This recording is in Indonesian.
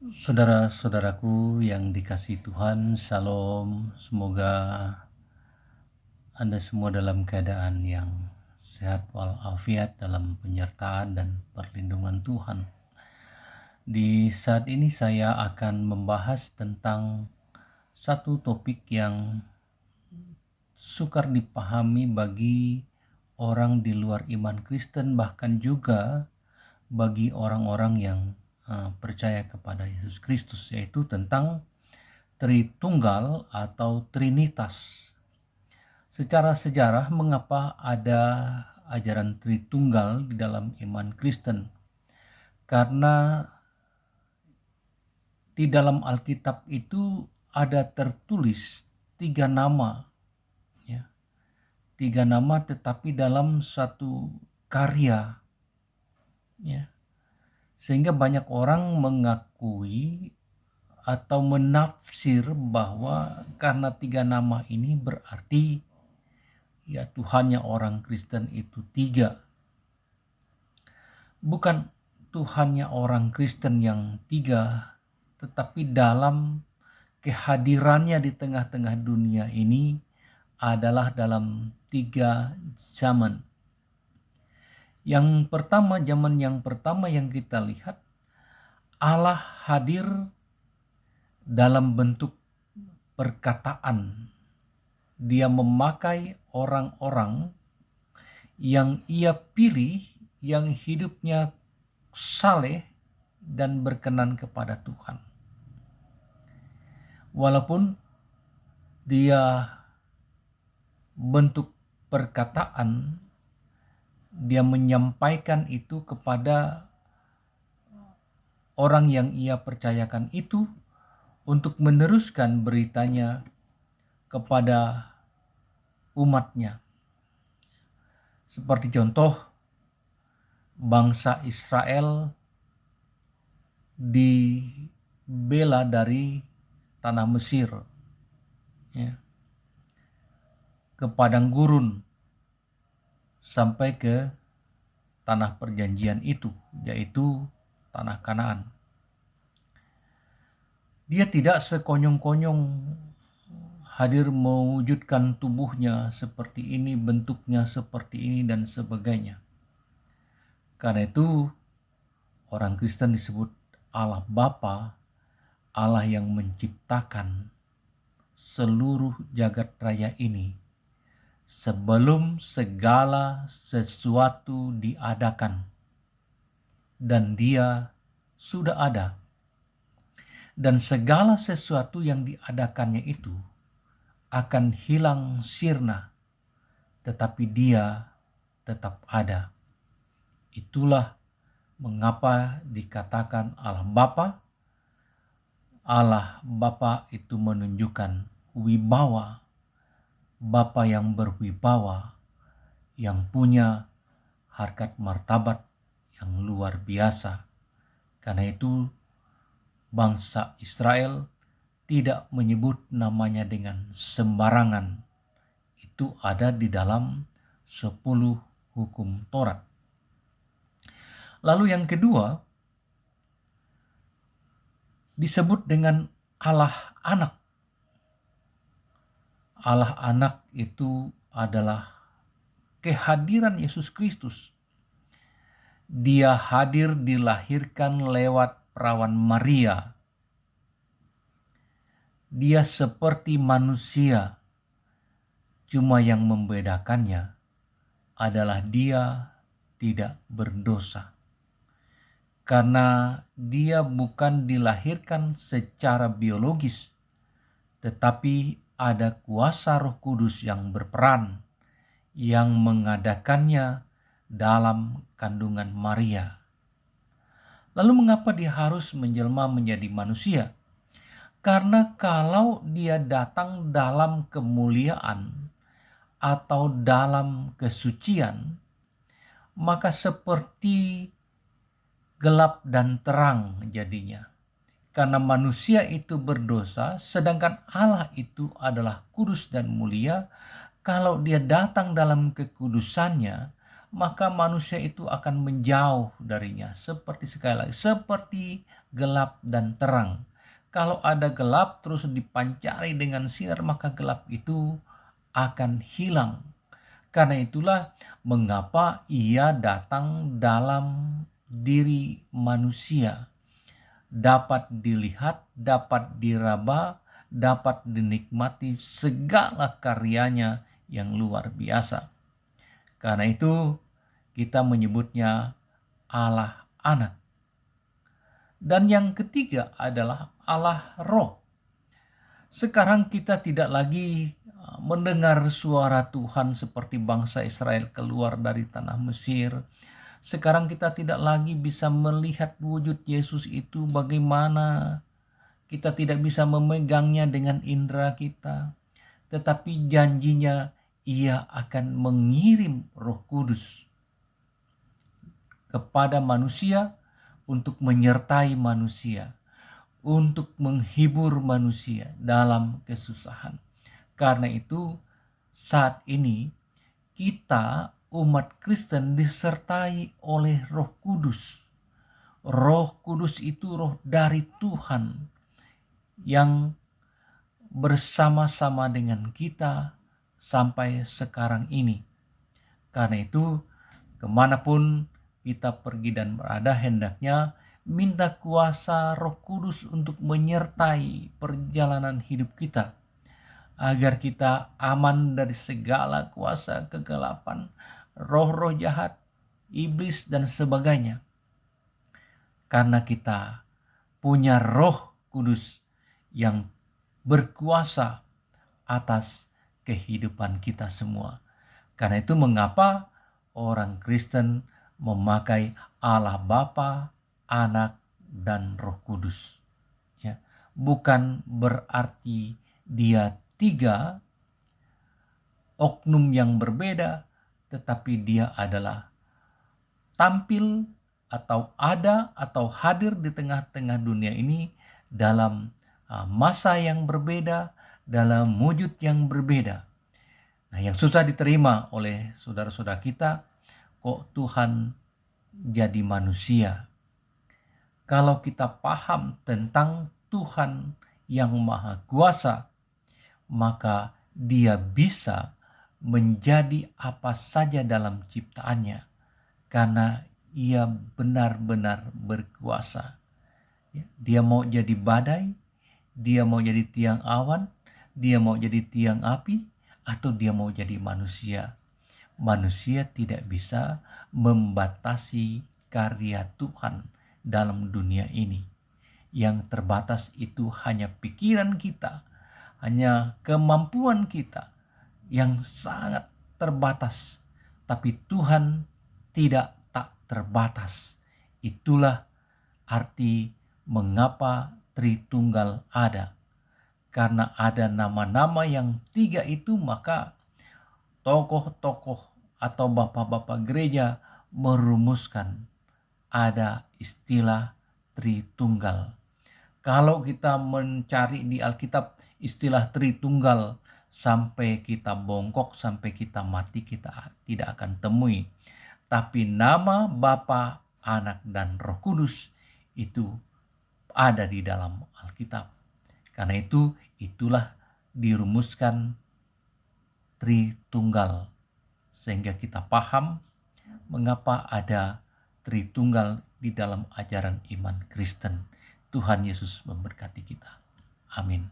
Saudara-saudaraku yang dikasihi Tuhan, Shalom. Semoga Anda semua dalam keadaan yang sehat walafiat dalam penyertaan dan perlindungan Tuhan. Di saat ini saya akan membahas tentang satu topik yang sukar dipahami bagi orang di luar iman Kristen, bahkan juga bagi orang-orang yang percaya kepada Yesus Kristus, yaitu tentang Tritunggal atau Trinitas. Secara sejarah, mengapa ada ajaran Tritunggal di dalam iman Kristen? Karena di dalam Alkitab itu ada tertulis 3 nama, ya, 3 nama tetapi dalam satu karya, ya. Sehingga banyak orang mengakui atau menafsir bahwa karena 3 nama ini berarti ya Tuhannya orang Kristen itu 3. Bukan Tuhannya orang Kristen yang 3, tetapi dalam kehadirannya di tengah-tengah dunia ini adalah dalam 3 zaman. Zaman yang pertama yang kita lihat, Allah hadir dalam bentuk perkataan. Dia memakai orang-orang yang ia pilih, yang hidupnya saleh dan berkenan kepada Tuhan. Walaupun dia bentuk perkataan, dia menyampaikan itu kepada orang yang ia percayakan itu untuk meneruskan beritanya kepada umatnya. Seperti contoh, bangsa Israel dibela dari tanah Mesir, ya, ke padang gurun sampai ke tanah perjanjian itu, yaitu tanah Kanaan. Dia tidak sekonyong-konyong hadir mewujudkan tubuhnya seperti ini, bentuknya seperti ini, dan sebagainya. Karena itu orang Kristen disebut Allah Bapa, Allah yang menciptakan seluruh jagat raya ini sebelum segala sesuatu diadakan, dan Dia sudah ada, dan segala sesuatu yang diadakannya itu akan hilang sirna, tetapi Dia tetap ada. Itulah mengapa dikatakan Allah Bapa. Allah Bapa itu menunjukkan wibawa, Bapa yang berwibawa, yang punya harkat martabat yang luar biasa. Karena itu bangsa Israel tidak menyebut namanya dengan sembarangan. Itu ada di dalam 10 hukum Taurat. Lalu yang kedua disebut dengan Allah Anak. Allah Anak itu adalah kehadiran Yesus Kristus. Dia hadir dilahirkan lewat perawan Maria. Dia seperti manusia, cuma yang membedakannya adalah dia tidak berdosa. Karena dia bukan dilahirkan secara biologis, tetapi ada kuasa Roh Kudus yang berperan, yang mengadakannya dalam kandungan Maria. Lalu mengapa dia harus menjelma menjadi manusia? Karena kalau dia datang dalam kemuliaan atau dalam kesucian, maka seperti gelap dan terang jadinya. Karena manusia itu berdosa, sedangkan Allah itu adalah kudus dan mulia. Kalau dia datang dalam kekudusannya, maka manusia itu akan menjauh darinya. Seperti sekali lagi, seperti gelap dan terang. Kalau ada gelap terus dipancari dengan sinar, maka gelap itu akan hilang. Karena itulah mengapa ia datang dalam diri manusia, dapat dilihat, dapat diraba, dapat dinikmati segala karyanya yang luar biasa. Karena itu kita menyebutnya Allah Anak. Dan yang ketiga adalah Allah Roh. Sekarang kita tidak lagi mendengar suara Tuhan seperti bangsa Israel keluar dari tanah Mesir. Sekarang kita tidak lagi bisa melihat wujud Yesus itu bagaimana. Kita tidak bisa memegangnya dengan indera kita. Tetapi janjinya ia akan mengirim Roh Kudus kepada manusia untuk menyertai manusia, untuk menghibur manusia dalam kesusahan. Karena itu saat ini kita umat Kristen disertai oleh Roh Kudus. Roh Kudus itu roh dari Tuhan yang bersama-sama dengan kita sampai sekarang ini. Karena itu kemanapun kita pergi dan berada, hendaknya minta kuasa Roh Kudus untuk menyertai perjalanan hidup kita, agar kita aman dari segala kuasa kegelapan, roh-roh jahat, iblis dan sebagainya. Karena kita punya Roh Kudus yang berkuasa atas kehidupan kita semua. Karena itu mengapa orang Kristen memakai Allah Bapa, Anak, dan Roh Kudus. Ya, bukan berarti dia 3 oknum yang berbeda, tetapi dia adalah tampil atau ada atau hadir di tengah-tengah dunia ini dalam masa yang berbeda, dalam wujud yang berbeda. Nah, yang susah diterima oleh saudara-saudara kita, kok Tuhan jadi manusia? Kalau kita paham tentang Tuhan yang Maha Kuasa, maka dia bisa menjadi apa saja dalam ciptaannya, karena ia benar-benar berkuasa. Dia mau jadi badai, dia mau jadi tiang awan, dia mau jadi tiang api, atau dia mau jadi manusia. Manusia tidak bisa membatasi karya Tuhan dalam dunia ini. Yang terbatas itu hanya pikiran kita, hanya kemampuan kita yang sangat terbatas. Tapi Tuhan tidak tak terbatas. Itulah arti mengapa Tritunggal ada. Karena ada nama-nama yang 3 itu, maka tokoh-tokoh atau bapak-bapak gereja merumuskan ada istilah Tritunggal. Kalau kita mencari di Alkitab istilah Tritunggal, sampai kita bongkok, sampai kita mati, kita tidak akan temui. Tapi nama Bapa, Anak, dan Roh Kudus itu ada di dalam Alkitab. Karena itu, itulah dirumuskan Tritunggal, sehingga kita paham mengapa ada Tritunggal di dalam ajaran iman Kristen. Tuhan Yesus memberkati kita. Amin.